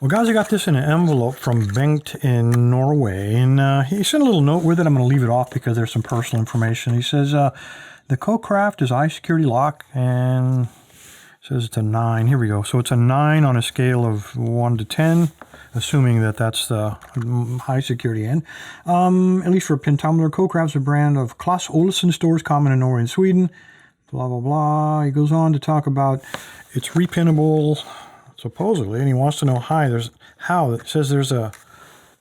Well, guys, I got this in an envelope from Bengt in Norway, and he sent a little note with it. I'm going to leave it off because there's some personal information. He says, the CoCraft is high security lock, and says it's a 9. Here we go. So it's a 9 on a scale of 1 to 10, assuming that that's the high security end. At least for a pin tumbler, CoCraft's a brand of Clas Ohlson stores, common in Norway and Sweden. Blah, blah, blah. He goes on to talk about it's repinnable, supposedly, and he wants to know how. It says there's a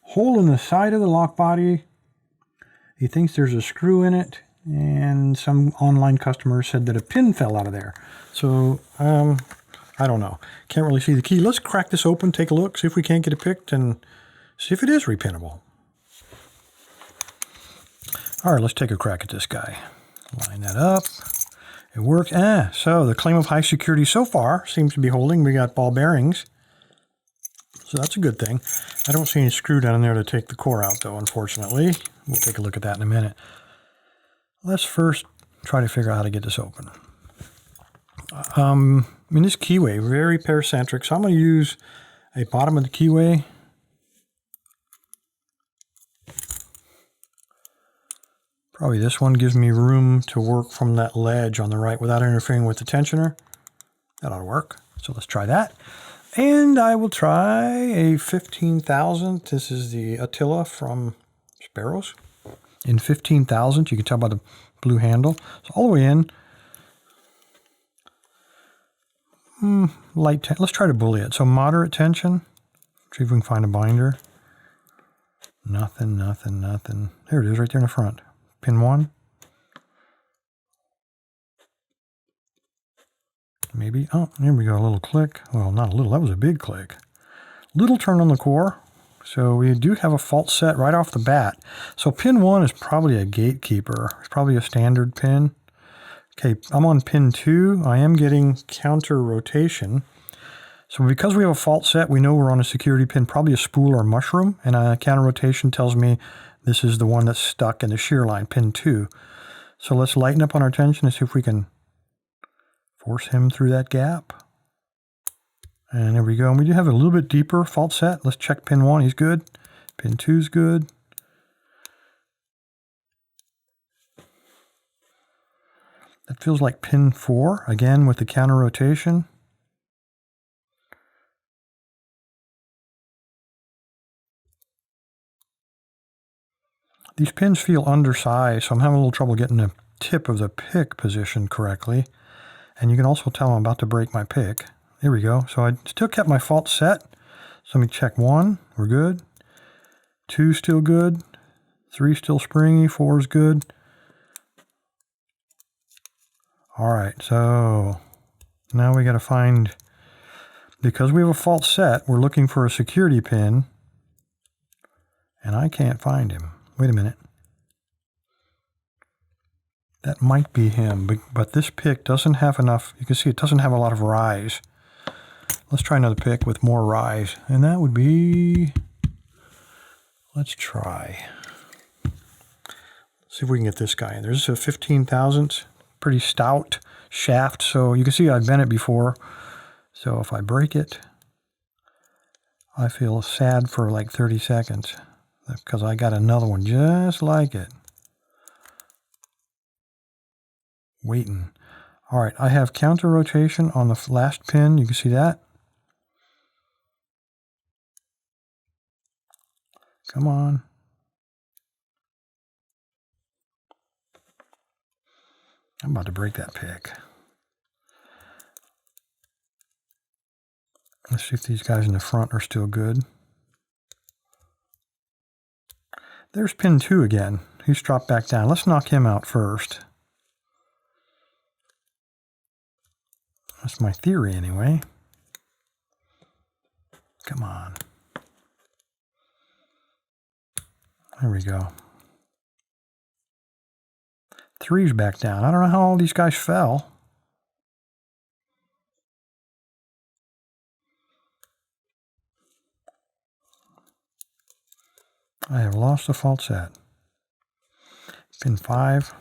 hole in the side of the lock body. He thinks there's a screw in it, and some online customer said that a pin fell out of there. So, I don't know. Can't really see the key. Let's crack this open, take a look, see if we can't get it picked, and see if it is repinnable. All right, let's take a crack at this guy. Line that up. It works. So the claim of high security so far seems to be holding. We got ball bearings. So that's a good thing. I don't see any screw down there to take the core out, though, unfortunately. We'll take a look at that in a minute. Let's first try to figure out how to get this open. In this keyway, very paracentric, so I'm going to use a bottom of the keyway. Probably this one gives me room to work from that ledge on the right without interfering with the tensioner. That ought to work. So let's try that. And I will try a 15,000. This is the Attila from Sparrows. In 15,000, you can tell by the blue handle. So all the way in. Light tension. Let's try to bully it. So moderate tension. See if we can find a binder. Nothing, nothing, nothing. There it is right there in the front. Pin 1. Maybe. Oh, here we go. A little click. Well, not a little. That was a big click. Little turn on the core. So we do have a fault set right off the bat. So pin 1 is probably a gatekeeper. It's probably a standard pin. Okay, I'm on pin 2. I am getting counter rotation. So because we have a fault set, we know we're on a security pin, probably a spool or a mushroom. And a counter rotation tells me this is the one that's stuck in the shear line, pin 2. So let's lighten up on our tension and see if we can force him through that gap. And there we go. And we do have a little bit deeper fault set. Let's check pin 1. He's good. Pin 2 is good. That feels like pin 4, again with the counter rotation. These pins feel undersized, so I'm having a little trouble getting the tip of the pick positioned correctly. And you can also tell I'm about to break my pick. There we go. So I still kept my fault set. So let me check 1. We're good. 2 still good. 3 still springy. 4 is good. All right, so now we got to find, because we have a fault set, we're looking for a security pin, and I can't find him. Wait a minute. That might be him, but this pick doesn't have enough. You can see it doesn't have a lot of rise. Let's try another pick with more rise, and that would be, let's try. See if we can get this guy in. There's a 15,000th, pretty stout shaft, so you can see I've bent it before. So if I break it, I feel sad for like 30 seconds. Because I got another one just like it. Waiting. All right, I have counter rotation on the last pin. You can see that. Come on. I'm about to break that pick. Let's see if these guys in the front are still good. There's pin 2 again. He's dropped back down. Let's knock him out first. That's my theory anyway. Come on. There we go. 3's back down. I don't know how all these guys fell. I have lost the fault set. Pin 5.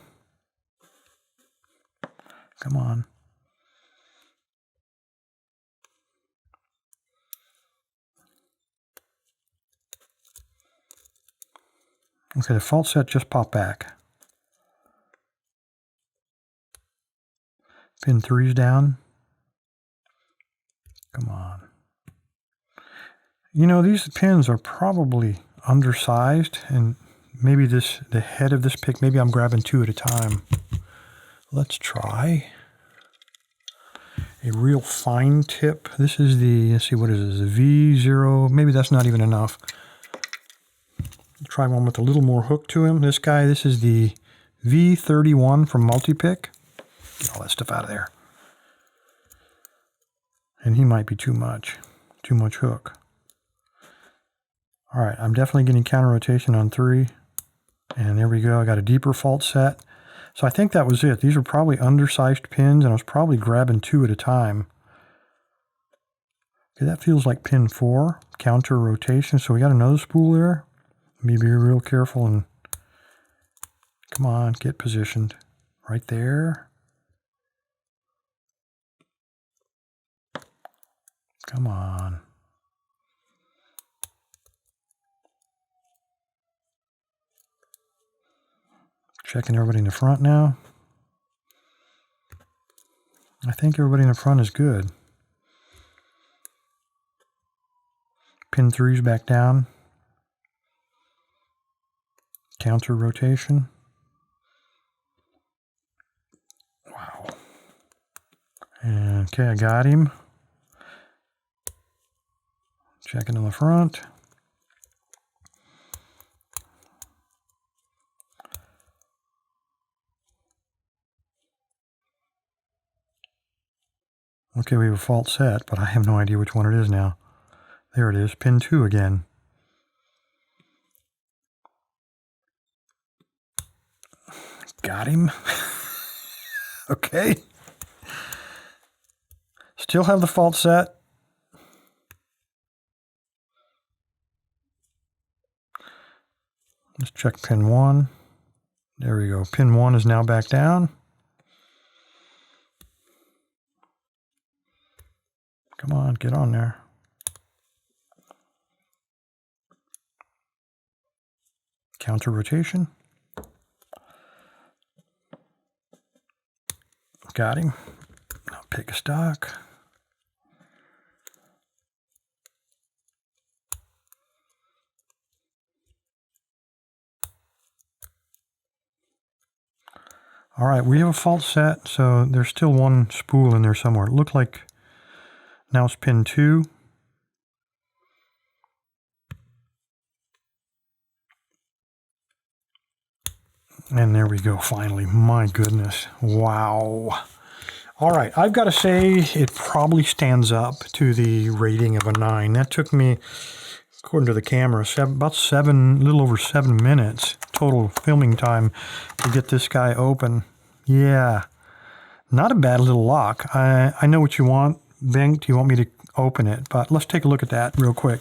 Come on. Okay, the fault set just popped back. Pin 3's down. Come on. You know, these pins are probably undersized, and maybe the head of this pick, maybe I'm grabbing 2 at a time. Let's try a real fine tip. This is the, let's see, what is this, the V0, maybe that's not even enough. Try one with a little more hook to him. This guy, this is the V31 from Multipick. Get all that stuff out of there. And he might be too much hook. All right, I'm definitely getting counter rotation on 3. And there we go, I got a deeper fault set. So I think that was it. These are probably undersized pins, and I was probably grabbing 2 at a time. Okay, that feels like pin 4, counter rotation. So we got another spool there. Be real careful and come on, get positioned right there. Come on. Checking everybody in the front now. I think everybody in the front is good. Pin 3's back down. Counter rotation. Wow. And okay, I got him. Checking in the front. Okay, we have a fault set, but I have no idea which one it is now. There it is, pin 2 again. Got him. Okay. Still have the fault set. Let's check pin 1. There we go. Pin 1 is now back down. Come on, get on there. Counter rotation. Got him. I'll pick a stock. All right, we have a fault set, so there's still one spool in there somewhere. It looked like now it's pin 2. And there we go, finally. My goodness. Wow. All right, I've got to say it probably stands up to the rating of a 9. That took me, according to the camera, a little over 7 minutes total filming time to get this guy open. Yeah, not a bad little lock. I know what you want, Bengt. You want me to open it, but let's take a look at that real quick.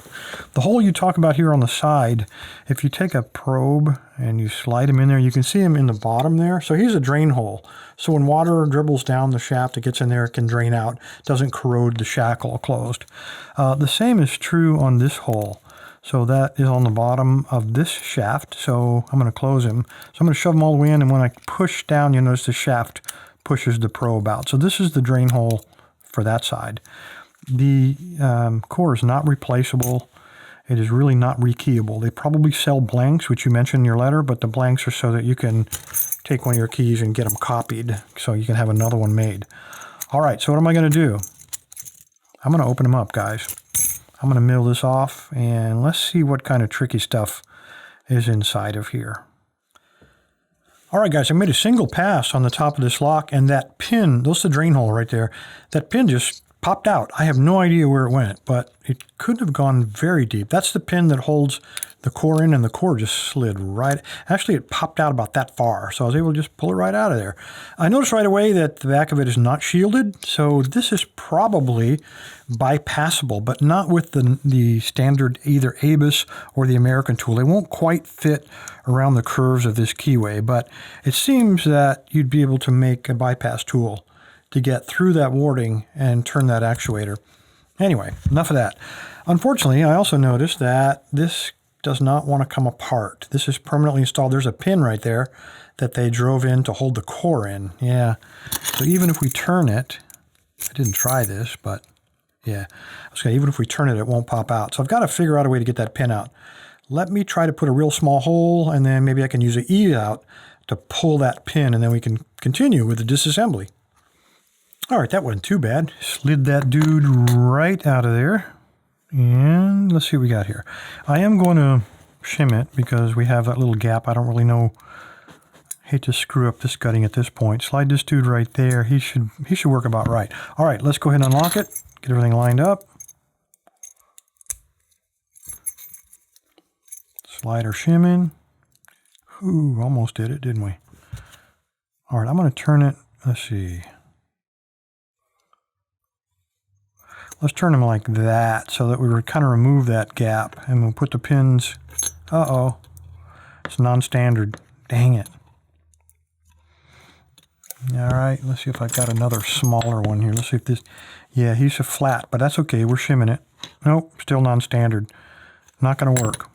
The hole you talk about here on the side, if you take a probe and you slide him in there, you can see him in the bottom there. So here's a drain hole. So when water dribbles down the shaft, it gets in there, it can drain out, doesn't corrode the shackle closed. The same is true on this hole. So that is on the bottom of this shaft. So I'm going to close him. So I'm going to shove him all the way in, and when I push down, you'll notice the shaft pushes the probe out. So this is the drain hole for that side. The core is not replaceable. It is really not rekeyable. They probably sell blanks, which you mentioned in your letter, but the blanks are so that you can take one of your keys and get them copied so you can have another one made. All right, so what am I going to do? I'm going to open them up, guys. I'm going to mill this off, and let's see what kind of tricky stuff is inside of here. All right, guys, I made a single pass on the top of this lock, and that pin, that's the drain hole right there, that pin just popped out. I have no idea where it went, but it could have gone very deep. That's the pin that holds the core in, and the core just slid right. Actually, it popped out about that far, so I was able to just pull it right out of there. I noticed right away that the back of it is not shielded, so this is probably bypassable, but not with the standard either ABUS or the American tool. They won't quite fit around the curves of this keyway, but it seems that you'd be able to make a bypass tool to get through that warding and turn that actuator. Anyway, enough of that. Unfortunately, I also noticed that this does not want to come apart. This is permanently installed. There's a pin right there that they drove in to hold the core in. Yeah. So even if we turn it, I didn't try this, but yeah. Okay, even if we turn it, it won't pop out. So I've got to figure out a way to get that pin out. Let me try to put a real small hole, and then maybe I can use an E out to pull that pin, and then we can continue with the disassembly. All right, that wasn't too bad. Slid that dude right out of there. And let's see what we got here. I am going to shim it because we have that little gap. I don't really know. Hate to screw up this gutting at this point. Slide this dude right there. He should work about right. All right, let's go ahead and unlock it. Get everything lined up. Slide our shim in. Ooh, almost did it, didn't we? All right, I'm going to turn it. Let's see. Let's turn them like that so that we would kind of remove that gap. And we'll put the pins. Uh-oh. It's non-standard. Dang it. All right, let's see if I've got another smaller one here. Let's see if this... Yeah, he's a flat, but that's okay. We're shimming it. Nope, still non-standard. Not going to work.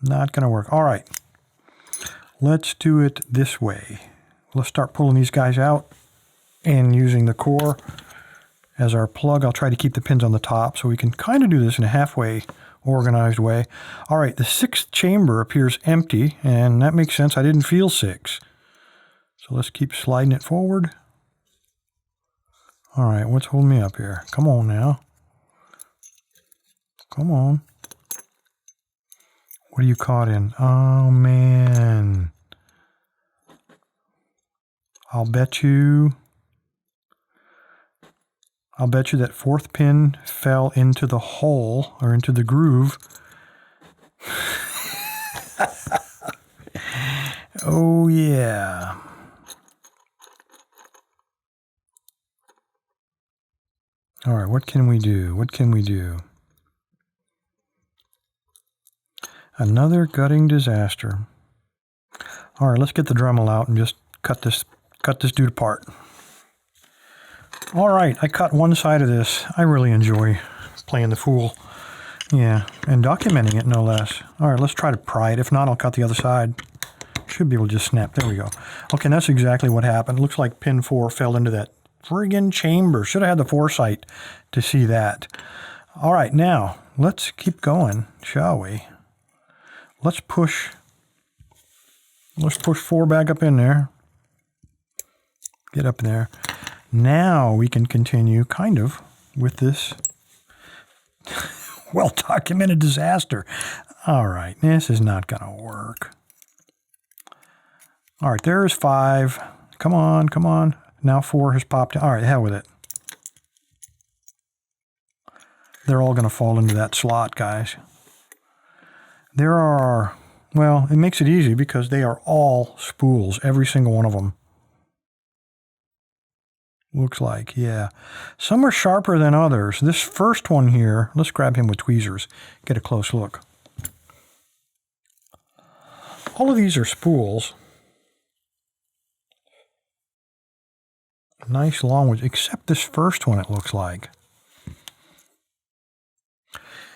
Not going to work. All right. Let's do it this way. Let's start pulling these guys out and using the core as our plug. I'll try to keep the pins on the top so we can kind of do this in a halfway organized way. All right, the 6th chamber appears empty, and that makes sense. I didn't feel 6. So let's keep sliding it forward. All right, what's holding me up here? Come on now. Come on. What are you caught in? Oh, man. I'll bet you that 4th pin fell into the hole or into the groove. Oh, yeah. All right, what can we do? What can we do? Another gutting disaster. All right, let's get the Dremel out and just cut this dude apart. All right, I cut one side of this. I really enjoy playing the fool. Yeah, and documenting it, no less. All right, let's try to pry it. If not, I'll cut the other side. Should be able to just snap. There we go. Okay, and that's exactly what happened. Looks like pin 4 fell into that friggin' chamber. Should have had the foresight to see that. All right, now, let's keep going, shall we? Let's push 4 back up in there. Get up in there. Now we can continue kind of with this well-documented disaster. All right, this is not going to work. All right, there's 5. Come on, come on. Now 4 has popped. All right, hell with it. They're all going to fall into that slot, guys. There are, well, it makes it easy because they are all spools, every single one of them. Looks like, yeah. Some are sharper than others. This first one here, let's grab him with tweezers, get a close look. All of these are spools. Nice long ones, except this first one, it looks like.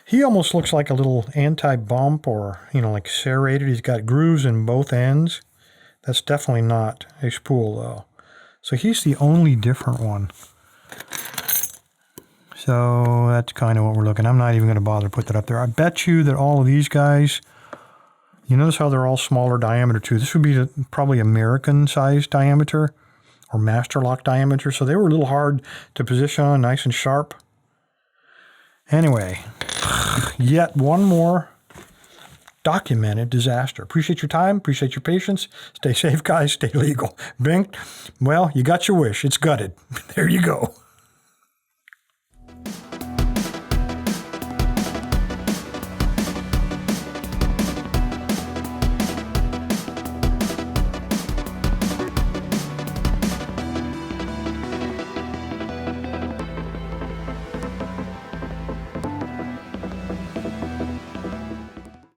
He almost looks like a little anti-bump or, you know, like serrated. He's got grooves in both ends. That's definitely not a spool, though. So he's the only different one. So that's kind of what we're looking. I'm not even going to bother to put that up there. I bet you that all of these guys, you notice how they're all smaller diameter too. This would be probably American-sized diameter or master lock diameter. So they were a little hard to position on, nice and sharp. Anyway, yet one more documented disaster. Appreciate your time. Appreciate your patience. Stay safe, guys. Stay legal. Bing. Well, you got your wish. It's gutted. There you go.